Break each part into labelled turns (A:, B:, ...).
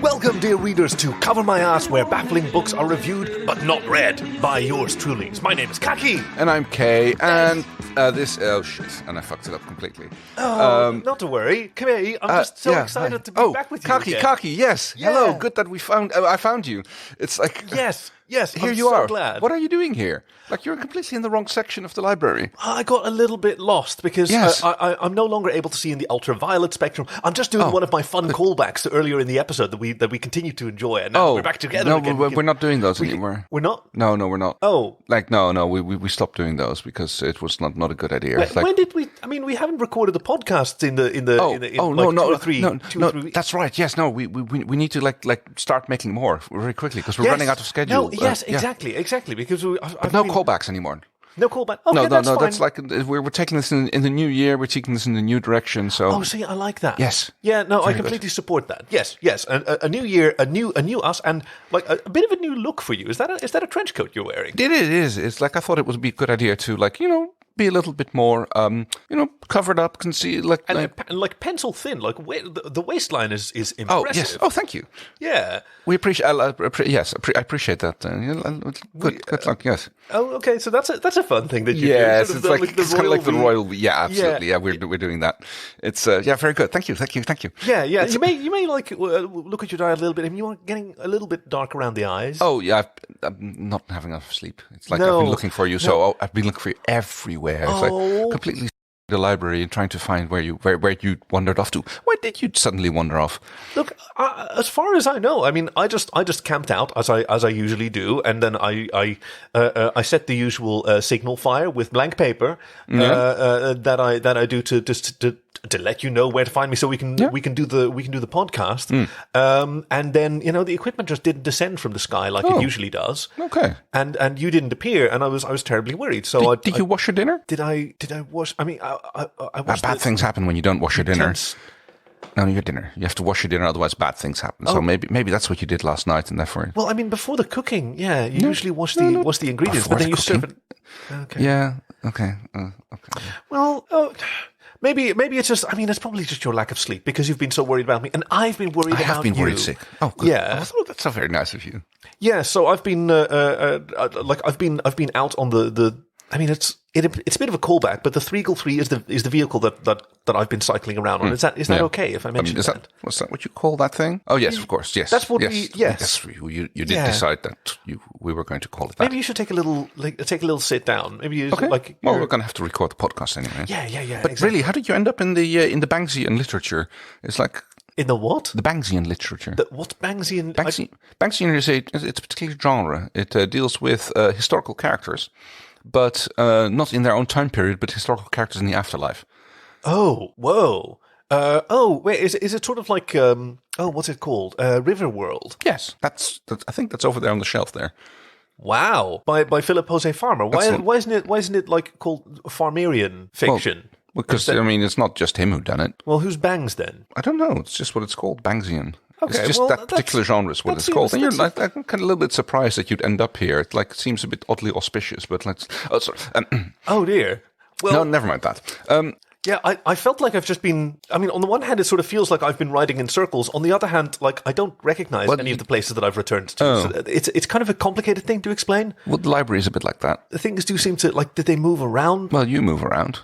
A: Welcome, dear readers, to Cover My Ass, where baffling books are reviewed but not read by yours truly. My name is Khaki.
B: And I'm Kay, and this... Oh, shit, and I fucked it up completely.
A: Not to worry. Come here, I'm just so excited to be back with you
B: Khaki,
A: again.
B: Khaki, yes.
A: Yeah.
B: Hello, good that I found you. It's like...
A: Yes,
B: here
A: I'm
B: you
A: so
B: are.
A: glad.
B: What are you doing here? Like, you're completely in the wrong section of the library.
A: I got a little bit lost because I'm no longer able to see in the ultraviolet spectrum. I'm just doing one of my fun callbacks to earlier in the episode that we continue to enjoy, and now we're back together
B: no,
A: again.
B: we're not doing those anymore.
A: We're not?
B: No, we're not.
A: Oh.
B: Like, no, we stopped doing those because it was not a good idea.
A: When did we? I mean, we haven't recorded the podcasts in 2 or 3 weeks.
B: That's right. Yes, no, we need to like start making more very quickly because we're running out of schedule.
A: No, exactly. Because
B: But no callbacks anymore.
A: No callback. Okay,
B: no,
A: fine.
B: that's like we're taking this in the new year. We're taking this in the new direction. So.
A: Oh, see, I like that.
B: Yes.
A: Yeah. No,
B: Very
A: I completely
B: good.
A: support that. Yes. A new year, a new us, and like a bit of a new look for you. Is that a trench coat you're wearing?
B: It is. It's like I thought it would be a good idea to be a little bit more covered up, conceal
A: like pencil thin. Like the waistline is impressive.
B: Oh yes. Oh, thank you.
A: Yeah.
B: We appreciate. Yes, I appreciate that. Good luck. Yes.
A: Oh, okay. So that's a fun thing that you do.
B: Yes,
A: Sort
B: it's
A: of
B: like
A: the
B: it's kind of like the royal. Yeah, absolutely.
A: Yeah.
B: Yeah, we're doing that. It's very good. Thank you.
A: Yeah. You may like look at your diet a little bit. I mean, you are getting a little bit dark around the eyes.
B: Oh yeah, I'm not having enough sleep. It's like I've been looking for you. So I've been looking for you everywhere. It's like completely the library and trying to find where you wandered off to. Why did you suddenly wander off?
A: Look, as far as I know, I mean, I just camped out as I usually do, and then I set the usual signal fire with blank paper that I do to let you know where to find me, so we can do the podcast. And then the equipment just didn't descend from the sky like it usually does.
B: Okay.
A: And you didn't appear, and I was terribly worried. So
B: did you wash your dinner?
A: Did I wash? I mean, I washed
B: bad things happen when you don't wash your dinner. No, your dinner. You have to wash your dinner, otherwise bad things happen. So maybe that's what you did last night, and therefore.
A: Well, I mean, before the cooking, you usually wash the ingredients, but then you serve it. Okay.
B: Yeah. Okay. Okay.
A: Well. Maybe it's just. I mean, it's probably just your lack of sleep because you've been so worried about me, and I've been worried about you. I have been
B: worried sick. Oh, good.
A: Yeah.
B: Oh, that's so very nice of you.
A: Yeah. So I've been I've been out on the. I mean, it's a bit of a callback, but the Threegle 3 is the vehicle that I've been cycling around on. Is that okay if I mention that?
B: Was that what you call that thing? Oh yes, of course. Yes,
A: that's what
B: Yes, you did decide that we were going to call it that.
A: Maybe you should take a little sit down. Maybe
B: okay. Well, we're going to have to record the podcast anyway.
A: Yeah.
B: But
A: exactly.
B: really, how did you end up in the Bangsian literature? It's like.
A: In the what?
B: The Bangsian literature.
A: What Bangsian?
B: Bangsian is it's a particular genre. It deals with historical characters, but not in their own time period, but historical characters in the afterlife.
A: Oh, whoa. Wait, is it sort of like what's it called? Riverworld.
B: Yes, that's I think that's over there on the shelf there.
A: Wow, by Philip Jose Farmer. Why isn't it like called Farmerian fiction?
B: Well, because I mean, it's not just him who done it.
A: Well, who's Bangs then?
B: I don't know. It's just what it's called, Bangsian.
A: Okay,
B: it's just that particular genre is what it's called. And you're like, I'm kind of a little bit surprised that you'd end up here. It like seems a bit oddly auspicious, but let's. Oh, sorry.
A: Oh dear. Well,
B: no, never mind that.
A: Yeah, I felt like I've just been. I mean, on the one hand, it sort of feels like I've been riding in circles. On the other hand, like I don't recognize any of the places that I've returned to.
B: Oh.
A: So it's kind of a complicated thing to explain.
B: Well, the library is a bit like that.
A: The things do seem to like. Did they move around?
B: Well, you move around.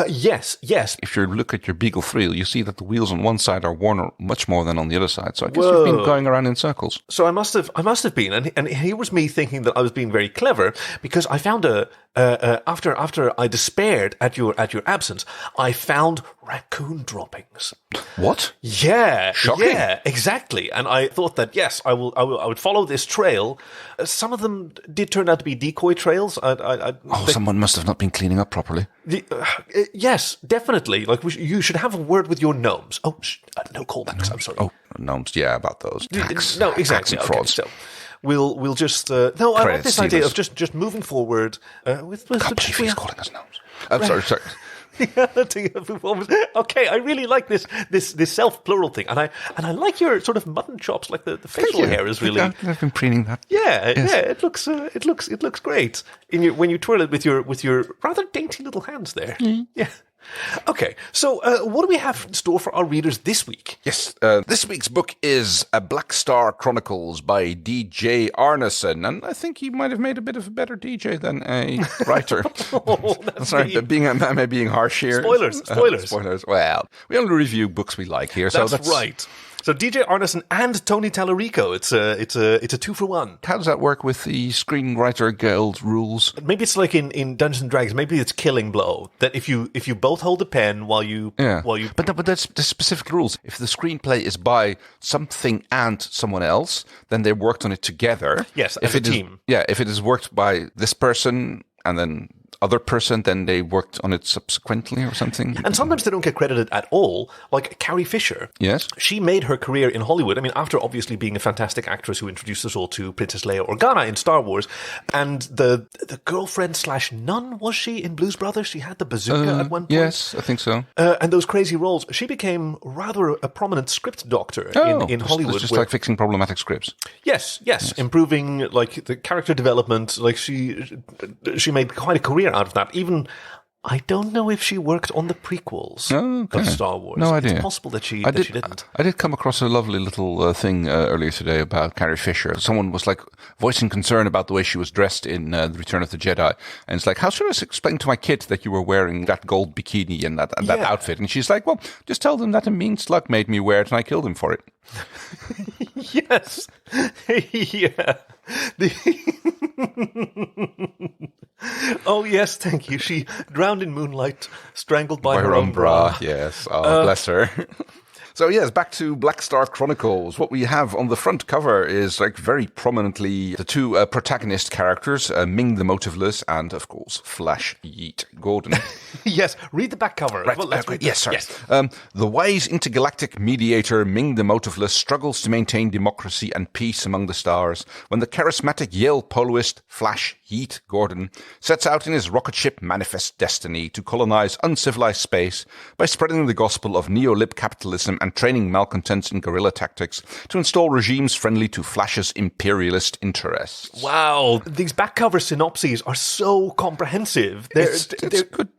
A: Yes.
B: If you look at your Beagle 3, you see that the wheels on one side are worn much more than on the other side. So I guess you've been going around in circles.
A: So I must have been, and here was me thinking that I was being very clever because I found after I despaired at your absence, I found raccoon droppings.
B: What?
A: Yeah,
B: shocking.
A: Yeah, exactly. And I thought that yes, I would follow this trail. Some of them did turn out to be decoy trails.
B: Someone must have not been cleaning up properly.
A: Yes, definitely. Like you should have a word with your gnomes. Oh, no callbacks. I'm sorry.
B: Oh, gnomes. Yeah, about those tax.
A: No, exactly.
B: Tax and frauds.
A: Okay, so we'll just. I like this idea of just moving forward with.
B: He's calling us gnomes. I'm sorry.
A: Okay, I really like this self plural thing, and I like your sort of mutton chops, like the facial hair is really.
B: I've been preening that.
A: Yeah, yes. Yeah, it looks great when you twirl it with your rather dainty little hands there.
B: Mm.
A: Yeah. Okay, so what do we have in store for our readers this week?
B: Yes, this week's book is A Black Star Chronicles by DJ Arneson, and I think he might have made a bit of a better DJ than a writer. Sorry, being harsh here.
A: Spoilers.
B: Well, we only review books we like here, so that's
A: right. So DJ Arneson and Tony Tallarico, it's a 2-for-1.
B: How does that work with the Screenwriter Guild rules?
A: Maybe it's like in Dungeons and Dragons. Maybe it's Killing Blow. That if you both hold the pen while you.
B: But that's the specific rules. If the screenplay is by something and someone else, then they worked on it together.
A: Yes, as a team.
B: If it is worked by this person and then other person, then they worked on it subsequently or something.
A: And sometimes they don't get credited at all, like Carrie Fisher.
B: Yes.
A: She made her career in Hollywood. I mean, after obviously being a fantastic actress who introduced us all to Princess Leia Organa in Star Wars, and the girlfriend/nun, was she, in Blues Brothers? She had the bazooka at one point.
B: Yes, I think so.
A: And those crazy roles. She became rather a prominent script doctor in Hollywood.
B: Just like fixing problematic scripts.
A: Yes. Improving like the character development. Like she made quite a career out of that. Even I don't know if she worked on the prequels of Star Wars.
B: No idea.
A: It's possible that she didn't.
B: I did come across a lovely little thing earlier today about Carrie Fisher. Someone was like voicing concern about the way she was dressed in The Return of the Jedi, and it's like, how should I explain to my kid that you were wearing that gold bikini and that outfit? And she's like, well, just tell them that a mean slug made me wear it and I killed him for it.
A: Yes. Yeah. Oh, yes, thank you. She drowned in moonlight, strangled by her own bra.
B: Yes. Oh, bless her. So yes, back to Black Star Chronicles. What we have on the front cover is like very prominently the two protagonist characters, Ming the Motiveless and, of course, Flash Yeet Gordon.
A: Yes, read the back cover.
B: Right.
A: Well,
B: Yes, sorry. Yes. The wise intergalactic mediator Ming the Motiveless struggles to maintain democracy and peace among the stars when the charismatic Yale poloist Flash Yeet Gordon sets out in his rocket ship Manifest Destiny to colonize uncivilized space by spreading the gospel of neo-lib capitalism and training malcontents in guerrilla tactics to install regimes friendly to Flash's imperialist interests.
A: Wow, these back cover synopses are so comprehensive. They're
B: good.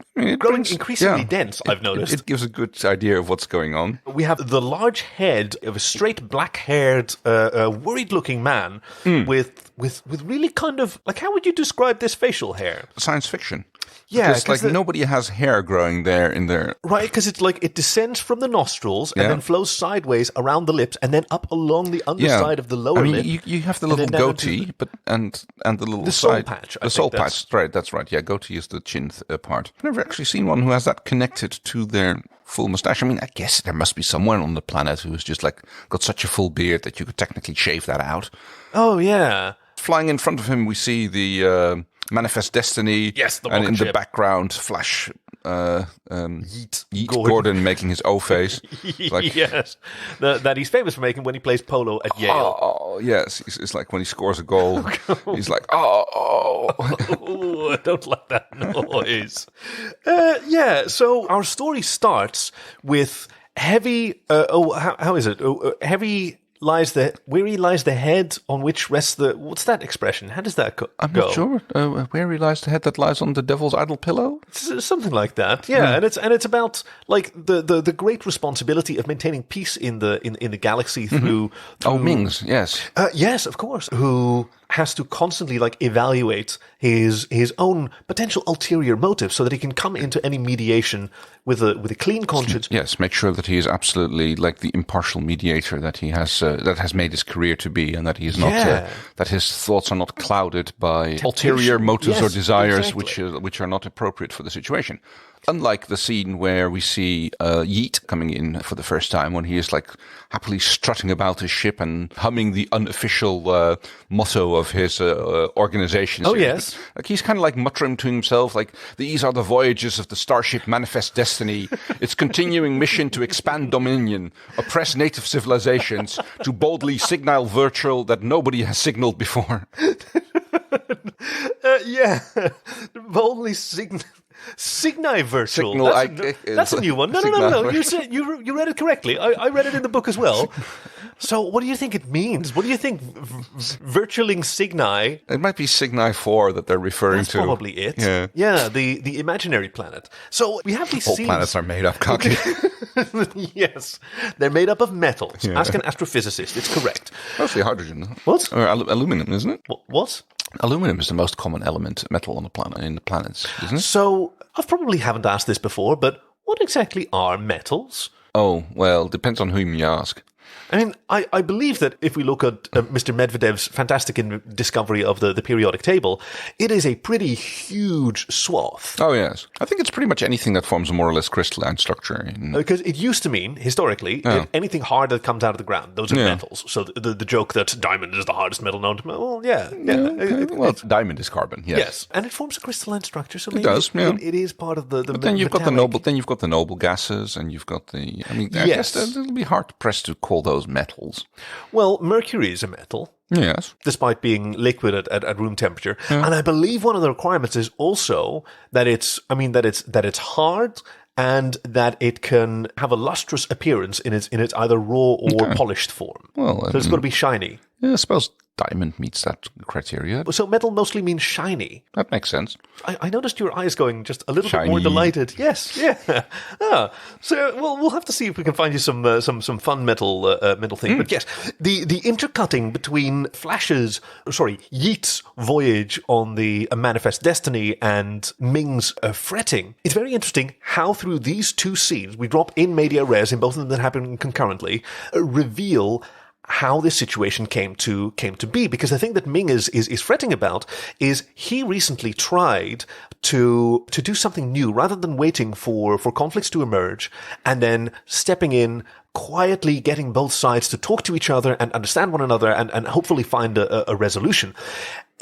A: Growing increasingly dense, I've noticed.
B: It gives a good idea of what's going on.
A: We have the large head of a straight black-haired, worried-looking man with really kind of, like, how would you describe this facial hair?
B: Science fiction.
A: Yeah,
B: because nobody has hair growing there in their...
A: Right, because it's like it descends from the nostrils and then flows sideways around the lips and then up lung the underside of the lower lip.
B: You have the little goatee, and the little
A: the soul patch.
B: The soul patch, right? That's right. Yeah, goatee is the chin part. I've never actually seen one who has that connected to their full mustache. I mean, I guess there must be someone on the planet who's just like got such a full beard that you could technically shave that out.
A: Oh yeah.
B: Flying in front of him, we see the Manifest Destiny.
A: Yes, the
B: and in
A: ship.
B: the background, Flash.
A: Yeet
B: Gordon making his O face.
A: Like, yes, that he's famous for making when he plays polo at Yale.
B: Oh, yes. It's like when he scores a goal, he's like,
A: oh, I don't like that noise. So our story starts with heavy, how is it? Heavy lies the head on which rests the... What's that expression? How does that go?
B: I'm not sure. Weary lies the head that lies on the devil's idle pillow?
A: Something like that. Yeah, and it's about like the great responsibility of maintaining peace in the galaxy through
B: Ming's, yes.
A: Yes, of course. Who has to constantly like evaluate his own potential ulterior motives so that he can come into any mediation with a clean conscience.
B: Yes, make sure that he is absolutely like the impartial mediator that he has that has made his career to be, and that he is not that his thoughts are not clouded by ulterior motives or desires which are not appropriate for the situation. Unlike the scene where we see Yeet coming in for the first time, when he is like happily strutting about his ship and humming the unofficial motto of his organization.
A: Oh, yes.
B: Like he's kind of like muttering to himself, like, these are the voyages of the starship Manifest Destiny, its continuing mission to expand dominion, oppress native civilizations, to boldly signal virtual that nobody has signaled before.
A: Boldly Signi virtual. That's a new one. No. You read it correctly. I read it in the book as well. So what do you think it means? What do you think Virtualing Cygni?
B: It might be Cygni 4 that they're referring to.
A: That's probably it.
B: Yeah,
A: the imaginary planet. So we have these
B: all
A: scenes.
B: planets are made up, Khaki.
A: Yes, they're made up of metals. Yeah. Ask an astrophysicist. It's correct.
B: Mostly hydrogen.
A: What?
B: Or aluminum, isn't it?
A: What?
B: Aluminum is the most common metal on the planet in the planets, isn't it?
A: So I probably haven't asked this before, but what exactly are metals?
B: Oh, well, depends on whom you ask.
A: I mean, I believe that if we look at Mr. Medvedev's fantastic discovery of the periodic table, it is a pretty huge swath.
B: Oh, yes. I think it's pretty much anything that forms a more or less crystalline structure.
A: Because it used to mean, historically, anything hard that comes out of the ground, those are metals. So the joke that diamond is the hardest metal known to man, well,
B: well, diamond is carbon, yes.
A: Yes, and it forms a crystalline structure, so maybe
B: it does,
A: it is part of the
B: but then you've got the noble. Then you've got the noble gases, and you've got the. I mean, I guess it'll be hard pressed to call those metals.
A: Well, mercury is a metal.
B: Yes.
A: Despite being liquid at room temperature. Yeah. And I believe one of the requirements is also that it's hard and that it can have a lustrous appearance in its either raw or polished form. Well, so it's got to be shiny.
B: Yeah, I suppose diamond meets that criteria.
A: So metal mostly means shiny.
B: That makes sense.
A: I noticed your eyes going just a little bit more delighted. Yes, yeah. So we'll have to see if we can find you some fun metal thing. But yes, the intercutting between Yeet's voyage on the Manifest Destiny and Ming's fretting. It's very interesting how through these two scenes, we drop in media res, in both of them that happen concurrently, reveal how this situation came to be, because the thing that Ming is fretting about is he recently tried to do something new rather than waiting for conflicts to emerge and then stepping in, quietly getting both sides to talk to each other and understand one another and hopefully find a resolution.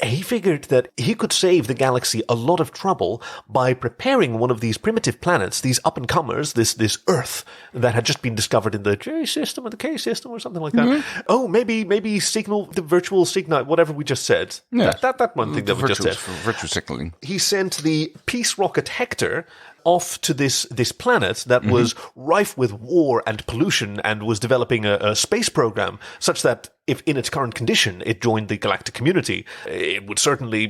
A: He figured that he could save the galaxy a lot of trouble by preparing one of these primitive planets, these up-and-comers, this Earth that had just been discovered in the J system or the K system or something like that. Mm-hmm. Oh, maybe signal, the virtual signal, whatever we just said.
B: Yes.
A: That one thing that we just said.
B: Virtual signaling.
A: He sent the peace rocket Hector off to this planet that was rife with war and pollution and was developing a space program such that if in its current condition it joined the galactic community, it would certainly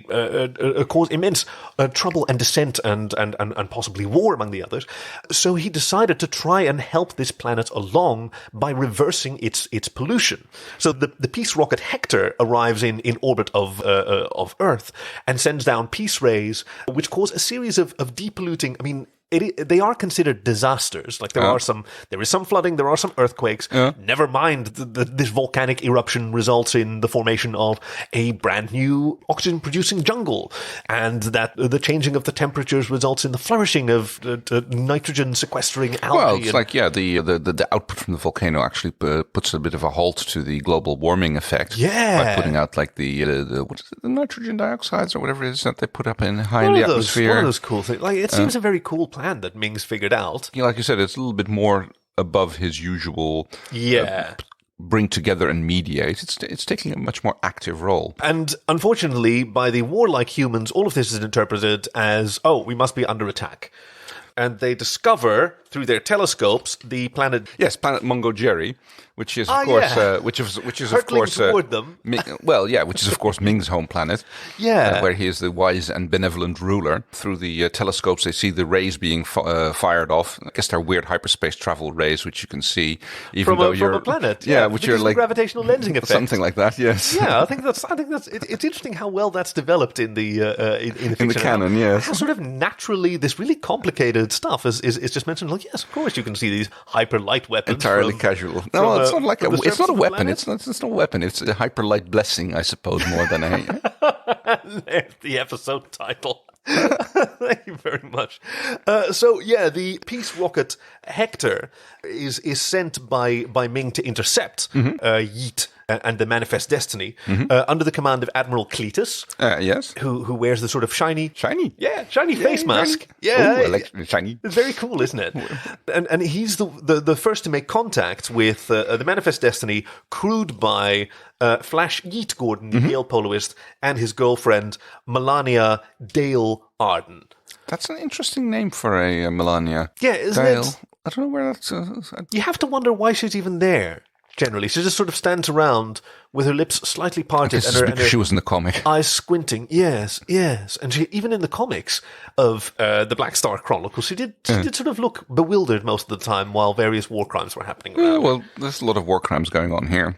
A: cause immense trouble and dissent and possibly war among the others. So he decided to try and help this planet along by reversing its pollution. So the peace rocket Hector arrives in orbit of Earth and sends down peace rays, which cause a series of depolluting. I mean, they are considered disasters. Like there is some flooding, there are some earthquakes. Never mind this volcanic eruption results in the formation of a brand new oxygen-producing jungle, and that the changing of the temperatures results in the flourishing of nitrogen-sequestering algae.
B: Well, it's the output from the volcano actually puts a bit of a halt to the global warming effect.
A: Yeah,
B: by putting out like the nitrogen dioxides or whatever it is that they put up in high in the atmosphere.
A: One of those cool things. Like it seems a very cool plan that Ming's figured out.
B: Like you said, it's a little bit more above his usual bring together and mediate. It's taking a much more active role.
A: And unfortunately, by the warlike humans, all of this is interpreted as, we must be under attack. And they discover through their telescopes the planet.
B: Yes, planet Mungo Jerry, which is of course, which is of course,
A: toward them.
B: Which is of course Ming's home planet.
A: Yeah,
B: where he is the wise and benevolent ruler. Through the telescopes, they see the rays being fired off. I guess they're weird hyperspace travel rays, which you can see even though you're
A: from a planet.
B: Which you're like
A: gravitational lensing effect,
B: something like that. Yes.
A: Yeah, I think that's. It's interesting how well that's developed in the
B: in the canon. Yes,
A: how sort of naturally this really complicated stuff is just mentioned. Like, yes, of course you can see these hyper light weapons.
B: Entirely casual. No, it's not like it's not a weapon. It's not a weapon. It's a hyper light blessing, I suppose, more than a.
A: There's the episode title. Thank you very much. The peace rocket Hector is sent by Ming to intercept Yeet and the Manifest Destiny under the command of Admiral Cletus.
B: Yes.
A: Who wears the sort of shiny face mask.
B: Yeah. Ooh, shiny.
A: It's very cool, isn't it? And he's the first to make contact with the Manifest Destiny, crewed by Flash Yeet Gordon, the Yale poloist, and his girlfriend, Melania Dale Arden.
B: That's an interesting name for a Melania.
A: Yeah, isn't
B: Dale.
A: it?
B: I don't know where that's...
A: You have to wonder why she's even there. generally. She just sort of stands around with her lips slightly parted and her
B: she was in the comic.
A: Eyes squinting. Yes. And she, even in the comics of the Black Star Chronicles, she did sort of look bewildered most of the time while various war crimes were happening around.
B: Well, there's a lot of war crimes going on here.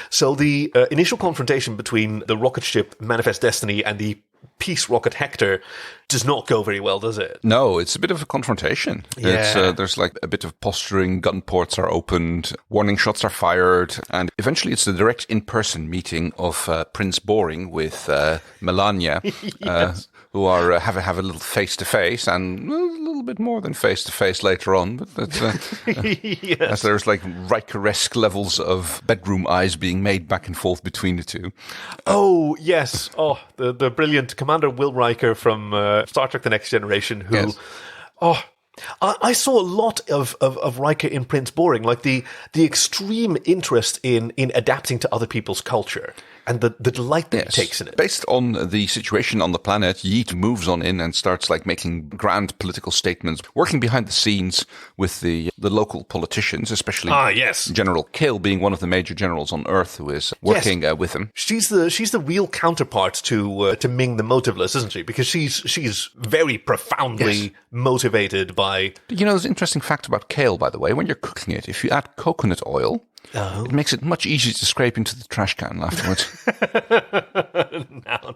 A: So the initial confrontation between the rocket ship Manifest Destiny and the peace rocket Hector does not go very well, does it?
B: No, it's a bit of a confrontation.
A: Yeah.
B: There's like a bit of posturing, gun ports are opened, warning shots are fired, and eventually it's the direct in-person meeting of Prince Boring with Melania,
A: Yes.
B: who are have a little face-to-face, and a little bit more than face-to-face later on, but that's,
A: Yes.
B: as there's like Riker-esque levels of bedroom eyes being made back and forth between the two.
A: Oh, yes. Oh, the brilliant Commander Will Riker from Star Trek The Next Generation, who...
B: Yes.
A: Oh, I saw a lot of Riker in Prince Boring, like the extreme interest in adapting to other people's culture and the delight that he takes in it.
B: Based on the situation on the planet, Yeet moves on in and starts like making grand political statements, working behind the scenes with the local politicians, especially General Kale being one of the major generals on Earth who is working with him.
A: She's the real counterpart to Ming the Motiveless, isn't she? Because she's very profoundly motivated by...
B: You know, there's an interesting fact about kale, by the way. When you're cooking it, if you add coconut oil, it makes it much easier to scrape into the trash can afterwards.
A: Now.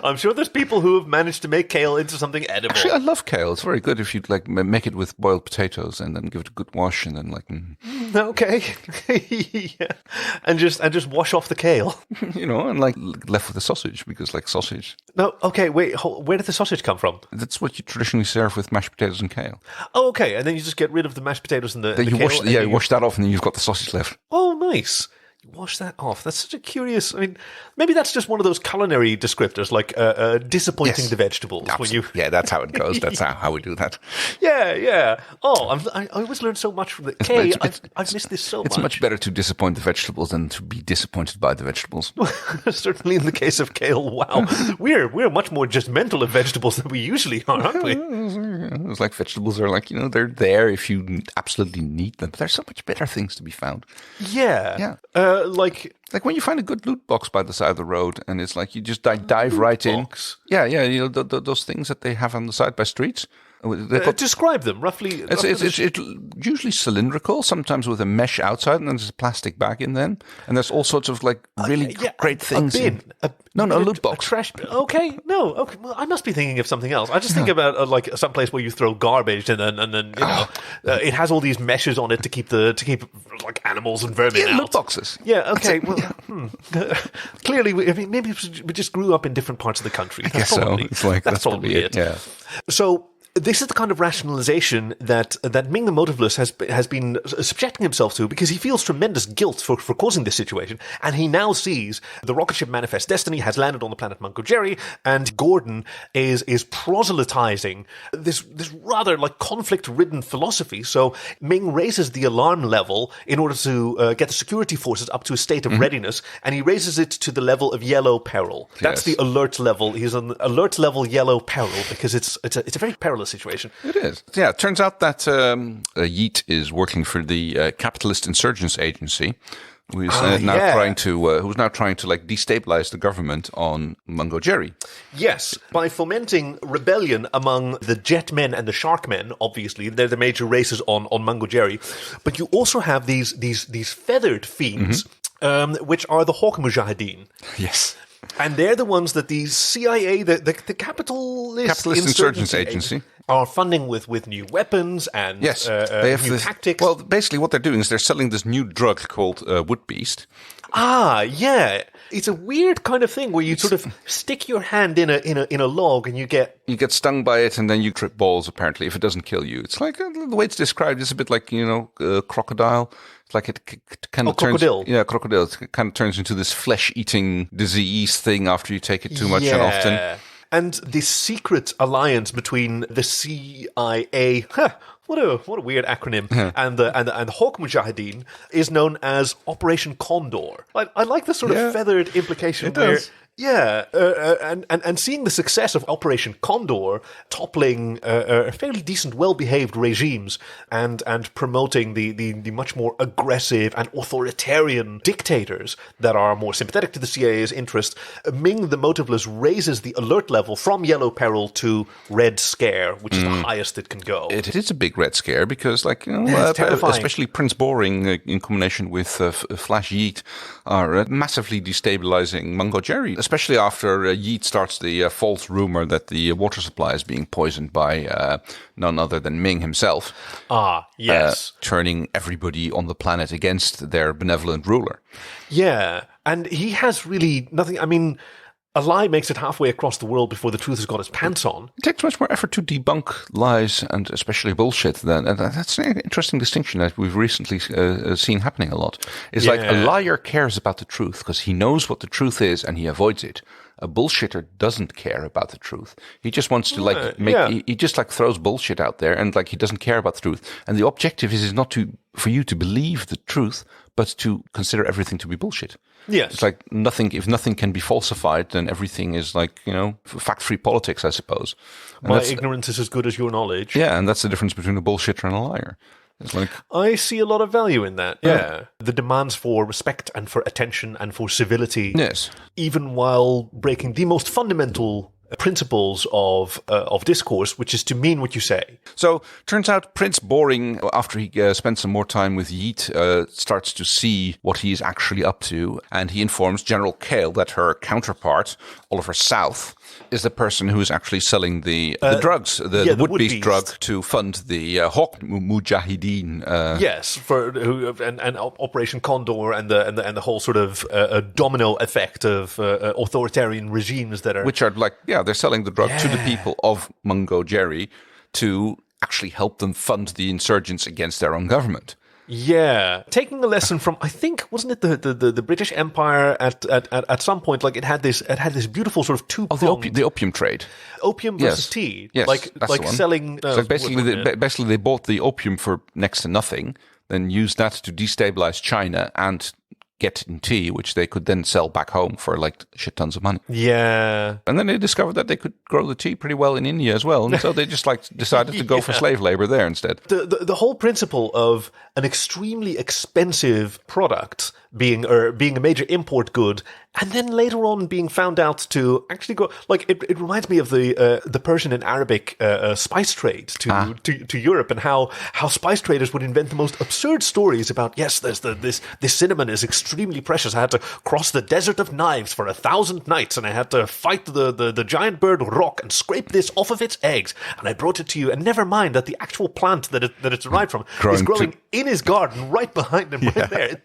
A: I'm sure there's people who have managed to make kale into something edible.
B: Actually, I love kale. It's very good if you like make it with boiled potatoes and then give it a good wash and then like...
A: Okay. Yeah. And just wash off the kale.
B: You know, and like left with the sausage, because like sausage...
A: No, okay, wait, where did the sausage come from?
B: That's what you traditionally serve with mashed potatoes and kale.
A: Oh, okay, and then you just get rid of the mashed potatoes and the
B: you
A: kale.
B: You wash that off and then you've got the sausage left.
A: Oh, nice. You wash that off. That's such a curious... I mean, maybe that's just one of those culinary descriptors, like disappointing the vegetables.
B: Yeah, that's how it goes. That's how we do that.
A: Yeah. Oh, I always learn so much from the... I've missed this so much.
B: It's much better to disappoint the vegetables than to be disappointed by the vegetables.
A: Certainly in the case of kale, wow. We're much more judgmental of vegetables than we usually are, aren't we?
B: It's like vegetables are like, they're there if you absolutely need them. But there's so much better things to be found.
A: Yeah. Like
B: when you find a good loot box by the side of the road, and it's like you just dive right in. Yeah. Those things that they have on the side by streets.
A: Describe them roughly.
B: It's usually cylindrical, sometimes with a mesh outside, and then there's a plastic bag in them. And there's all sorts of like really great things.
A: A bin.
B: A loot box.
A: A trash bin. Okay, no. Okay, well, I must be thinking of something else. I just think about like some place where you throw garbage, and then it has all these meshes on it to keep like animals and vermin out.
B: Loot boxes.
A: Yeah. Okay. Well, clearly, maybe we just grew up in different parts of the country.
B: I guess so. It's like that's probably it. Yeah.
A: So. This is the kind of rationalization that Ming the Motiveless has been subjecting himself to, because he feels tremendous guilt for causing this situation, and he now sees the rocket ship Manifest Destiny has landed on the planet Munkojeri, and Gordon is proselytizing this rather like conflict-ridden philosophy. So Ming raises the alarm level in order to get the security forces up to a state of readiness, and he raises it to the level of yellow peril. That's the alert level. He's on alert level yellow peril because it's a very perilous situation.
B: It is. Yeah, it turns out that Yeet is working for the Capitalist Insurgents Agency, who's now trying to like destabilize the government on Munkojeri.
A: Yes, by fomenting rebellion among the Jetmen and the Sharkmen. Obviously, they're the major races on Munkojeri. But you also have these feathered fiends, which are the Hawk Mujahideen.
B: Yes.
A: And they're the ones that the CIA, the Capitalist Insurgents Agency, are funding with new weapons and
B: they have
A: new tactics.
B: Well, basically what they're doing is they're selling this new drug called Wood Beast.
A: Yeah. It's a weird kind of thing where you sort of stick your hand in a log and you get
B: stung by it and then you trip balls, apparently, if it doesn't kill you. It's like, the way it's described is a bit like, crocodile. It's like it kind of turns...
A: crocodile.
B: Yeah, crocodile. It kind of turns into this flesh-eating disease thing after you take it too much and often.
A: And this secret alliance between the CIA... What a weird acronym. And the Hawk Mujahideen is known as Operation Condor. I like the sort of feathered implication Yeah, and seeing the success of Operation Condor toppling fairly decent, well-behaved regimes and promoting the much more aggressive and authoritarian dictators that are more sympathetic to the CIA's interest, Ming the Motiveless raises the alert level from yellow peril to red scare, which is the highest it can go.
B: It is a big red scare because, especially Prince Boring in combination with Flash Yeet are massively destabilizing Mungo Jerry, especially after Yeet starts the false rumor that the water supply is being poisoned by none other than Ming himself.
A: Yes.
B: Turning everybody on the planet against their benevolent ruler.
A: Yeah, and he has really nothing. I mean, a lie makes it halfway across the world before the truth has got its pants on.
B: It takes much more effort to debunk lies and especially bullshit than, and that's an interesting distinction that we've recently seen happening a lot. It's like a liar cares about the truth because he knows what the truth is and he avoids it. A bullshitter doesn't care about the truth. He just wants to he just throws bullshit out there and he doesn't care about the truth. And the objective is not for you to believe the truth, but to consider everything to be bullshit.
A: Yes.
B: It's like if nothing can be falsified, then everything is fact-free politics, I suppose. And
A: my ignorance is as good as your knowledge.
B: Yeah, and that's the difference between a bullshitter and a liar. It's like,
A: I see a lot of value in that. Yeah. The demands for respect and for attention and for civility.
B: Yes.
A: Even while breaking the most fundamental principles of discourse, which is to mean what you say.
B: So, turns out Prince Boring, after he spent some more time with Yeet, starts to see what he's actually up to, and he informs General Kale that her counterpart, Oliver South, is the person who is actually selling the drugs, the wood beast drug, to fund the Hawk Mujahideen.
A: Yes, and Operation Condor and the whole sort of domino effect of authoritarian regimes that are,
B: which are they're selling the drug to the people of Mungo Jerry to actually help them fund the insurgents against their own government.
A: Yeah, taking a lesson from, I think, wasn't it the British Empire at some point? Like it had this beautiful sort of two-pronged
B: the opium trade,
A: opium versus tea.
B: Yes,
A: like selling.
B: So basically, they bought the opium for next to nothing, then used that to destabilize China and get in tea, which they could then sell back home for shit tons of money.
A: Yeah.
B: And then they discovered that they could grow the tea pretty well in India as well. And so they just decided to go for slave labor there instead.
A: The whole principle of an extremely expensive product being a major import good, and then later on being found out to actually go, it reminds me of the Persian and Arabic spice trade to Europe, and how spice traders would invent the most absurd stories about, yes, there's this cinnamon is extremely precious. I had to cross the desert of knives for 1,000 nights, and I had to fight the giant bird rock and scrape this off of its eggs, and I brought it to you. And never mind that the actual plant that it's derived from is growing in his garden right behind him, right there.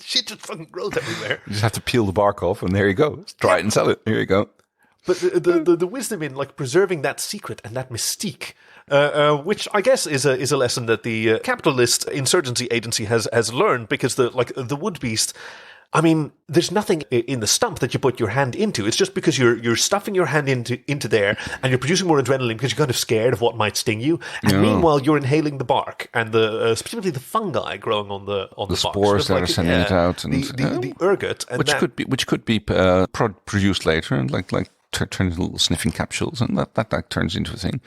A: Shit just fucking grows everywhere.
B: You just have to peel the bark off, and there you go. Try it and sell it. Here you go.
A: But the wisdom in preserving that secret and that mystique, which I guess is a lesson that the capitalist insurgency agency has learned, because the wood beast, I mean, there's nothing in the stump that you put your hand into. It's just because you're stuffing your hand into there, and you're producing more adrenaline because you're kind of scared of what might sting you. And meanwhile, you're inhaling the bark and specifically the fungi growing on the
B: spores that are sending it out, and
A: the ergot, and
B: which could be produced later, and turns into little sniffing capsules, and that turns into a thing.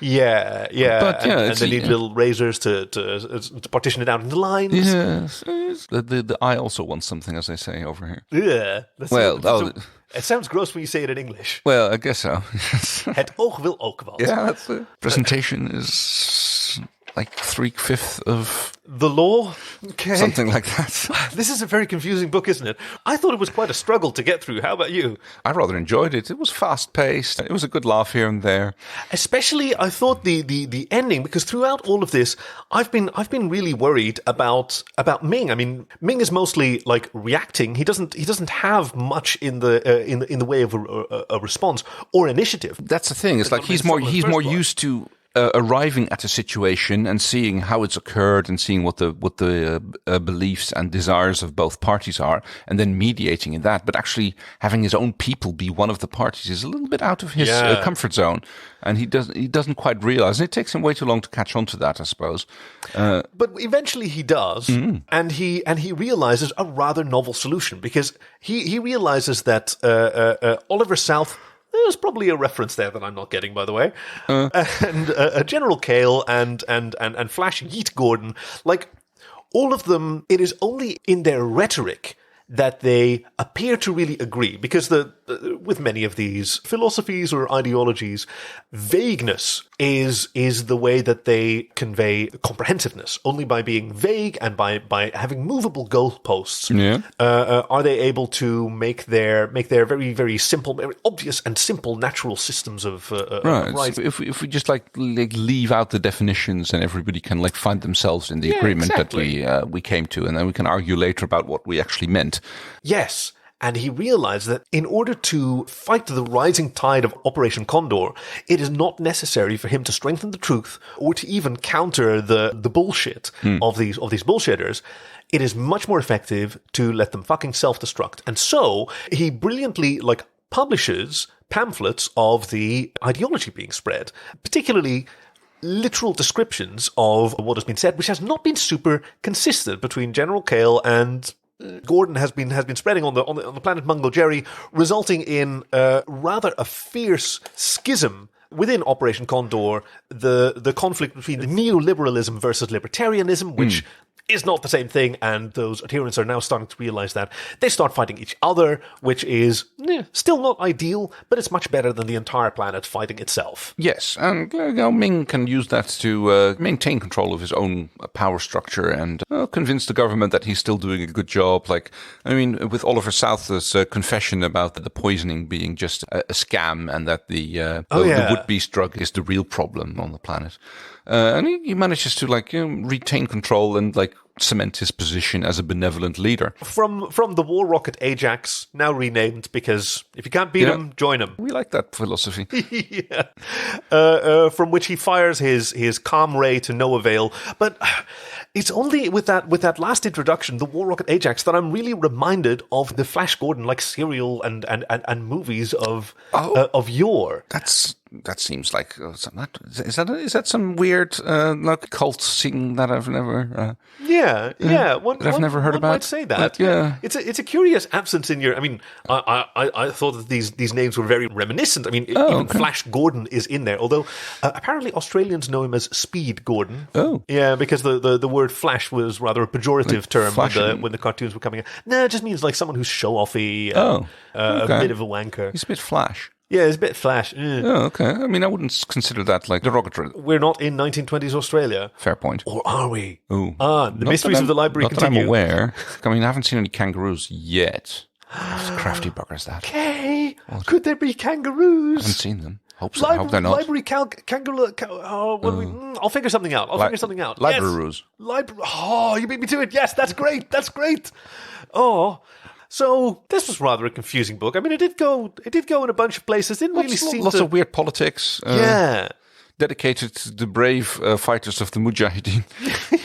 A: Yeah.
B: But,
A: and they need little razors to partition it out into lines.
B: Yes. The eye also wants something, as they say over here.
A: Yeah. It sounds gross when you say it in English.
B: Well, I guess so.
A: Het oog wil ook wat.
B: Yeah, that's it. Presentation is 3/5 of
A: the law. Okay.
B: Something like that.
A: This is a very confusing book, isn't it? I thought it was quite a struggle to get through. How about you?
B: I rather enjoyed it. It was fast-paced. It was a good laugh here and there.
A: Especially, I thought the ending, because throughout all of this, I've been really worried about Ming. I mean, Ming is mostly reacting. He doesn't have much in the way of a response or initiative.
B: That's the thing. It's he's more used to arriving at a situation and seeing how it's occurred and seeing what the beliefs and desires of both parties are, and then mediating in that. But actually having his own people be one of the parties is a little bit out of his comfort zone, and he doesn't quite realize. And it takes him way too long to catch on to that, I suppose.
A: But eventually he does, and he realizes a rather novel solution, because he realizes that Oliver South. There's probably a reference there that I'm not getting, by the way. And General Kale and Flash Yeet Gordon, like all of them, it is only in their rhetoric that they appear to really agree, because with many of these philosophies or ideologies, vagueness is the way that they convey comprehensiveness. Only by being vague and by having movable goalposts are they able to make their very, very simple, very obvious and simple natural systems of right.
B: If we just like leave out the definitions, and everybody can like find themselves in the agreement that we came to, and then we can argue later about what we actually meant.
A: Yes. And he realized that in order to fight the rising tide of Operation Condor, it is not necessary for him to strengthen the truth or to even counter the bullshit of these bullshitters. It is much more effective to let them fucking self-destruct. And so he brilliantly publishes pamphlets of the ideology being spread, particularly literal descriptions of what has been said, which has not been super consistent between General Kale and Gordon has been spreading on the planet Mungo Jerry, resulting in rather a fierce schism within Operation Condor. The conflict between the neoliberalism versus libertarianism, which is not the same thing, and those adherents are now starting to realize that. They start fighting each other, which is still not ideal, but it's much better than the entire planet fighting itself.
B: Yes, and Ming can use that to maintain control of his own power structure and convince the government that he's still doing a good job. With Oliver South's confession about the poisoning being just a scam, and that the wood-beast drug is the real problem on the planet. And he manages to retain control and cement his position as a benevolent leader.
A: From the war rocket Ajax, now renamed, because if you can't beat him, join him.
B: We like that philosophy.
A: From which he fires his calm ray to no avail. But it's only with that last introduction, the war rocket Ajax, that I'm really reminded of the Flash Gordon serial and movies of yore.
B: That seems like is that some weird cult thing that I've never
A: I've
B: never heard about.
A: Might say that. It's a curious absence in your. I thought that these names were very reminiscent. Even Flash Gordon is in there, although apparently Australians know him as Speed Gordon.
B: Oh,
A: yeah, because the word Flash was rather a pejorative term when the cartoons were coming out. No, it just means someone who's show-offy, a bit of a wanker.
B: He's a bit Flash.
A: Yeah, it's a bit Flash.
B: Oh, okay. I wouldn't consider that derogatory.
A: We're not in 1920s Australia.
B: Fair point.
A: Or are we?
B: Ooh.
A: The mysteries of the library continue.
B: That I'm aware. I haven't seen any kangaroos yet. Crafty buggers, that.
A: Okay. Could there be kangaroos?
B: I haven't seen them. Hope so. Hope they're not.
A: Library kangaroo. I'll figure something out.
B: Libraroos.
A: Yes. You beat me to it. Yes, that's great. That's great. Oh. So this was rather a confusing book. It did go in a bunch of places. Didn't really seem
B: lots of weird politics. Dedicated to the brave fighters of the Mujahideen.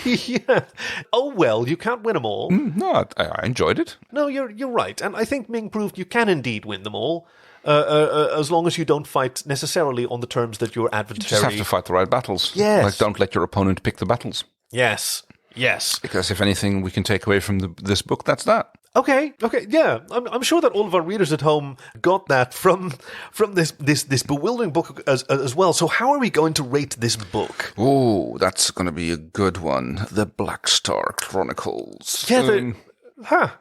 A: Yeah. Oh well, you can't win them all.
B: No, I enjoyed it.
A: No, you're right, and I think Ming proved you can indeed win them all. As long as you don't fight necessarily on the terms that your adversary.
B: You just have to fight the right battles.
A: Yes.
B: Don't let your opponent pick the battles.
A: Yes.
B: Because if anything we can take away from this book, that's that.
A: Okay, yeah. I'm sure that all of our readers at home got that from this bewildering book as well. So how are we going to rate this book?
B: Oh, that's going to be a good one. The Black Star Chronicles.
A: Yeah,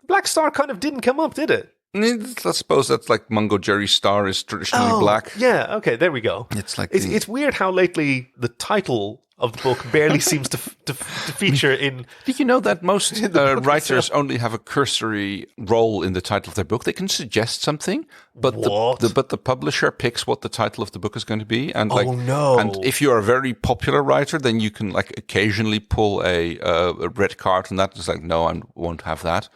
A: Black Star kind of didn't come up, did it?
B: I suppose that's Mungo Jerry's star is traditionally black.
A: Yeah, okay, there we go. It's weird how lately the title of the book barely seems to feature in.
B: Did you know that most writers only have a cursory role in the title of their book? They can suggest something, but the publisher picks what the title of the book is going to be. And and if you are a very popular writer, then you can occasionally pull a red card, and that is no, I won't have that.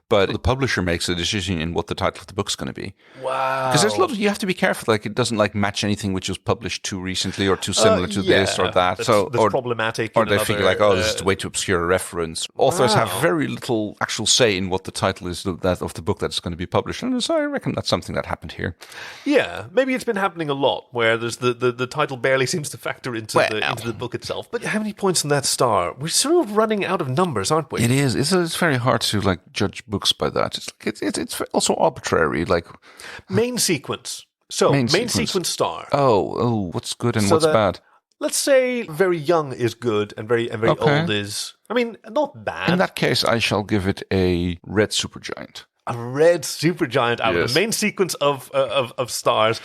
B: but the publisher makes a decision in what the title of the book's going to be.
A: Wow.
B: Because there's you have to be careful, like it doesn't like match anything which was published too recently or too similar to this or that.
A: That's
B: or
A: problematic.
B: Or they figure like, this is a way to obscure a reference. Authors have very little actual say in what the title is of the book that's going to be published. And so I reckon that's something that happened here.
A: Yeah, maybe it's been happening a lot where there's the title barely seems to factor into the book itself. But how many points in that star? We're sort of running out of numbers, aren't we?
B: It is. It's very hard to like judge books by that. It's also arbitrary. Like
A: main sequence. So main sequence star.
B: Oh, what's good and what's bad?
A: Let's say very young is good and very old is. I mean, not bad.
B: In that case, I shall give it a red supergiant.
A: A red supergiant out of the main sequence of stars.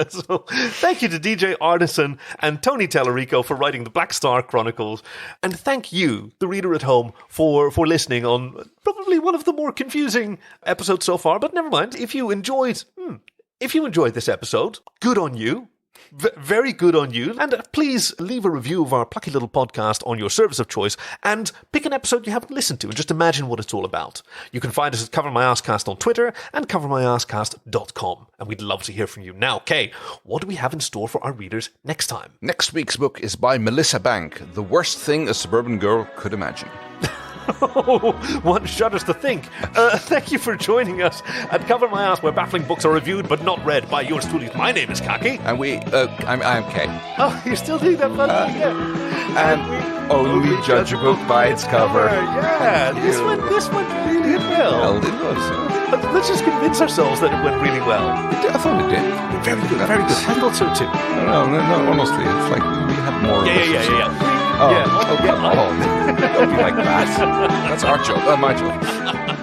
A: So, thank you to DJ Arneson and Tony Tallarico for writing the Black Star Chronicles. And thank you, the reader at home, for listening on probably one of the more confusing episodes so far. But never mind. If you enjoyed this episode, good on you. Very good on you. And please leave a review of our plucky little podcast on your service of choice and pick an episode you haven't listened to and just imagine what it's all about. You can find us at Cover My Arsecast on Twitter and covermyarsecast.com. And we'd love to hear from you. Now, Kay, what do we have in store for our readers next time?
B: Next week's book is by Melissa Bank, The Worst Thing a Suburban Girl Could Imagine.
A: One shudders to think. Thank you for joining us at Cover My Ass, where baffling books are reviewed but not read by yours truly. My name is Khaki.
B: And I'm Kay.
A: Oh, you're still doing that fun thing, yeah.
B: And we only judge a book by its cover.
A: Yeah, this one really did well.
B: It was.
A: Let's just convince ourselves that it went really well.
B: I thought it did.
A: Very good, very good. I thought so too.
B: No, honestly, it's like we have more.
A: Yeah.
B: Come on. Don't be like that. That's our job. My job.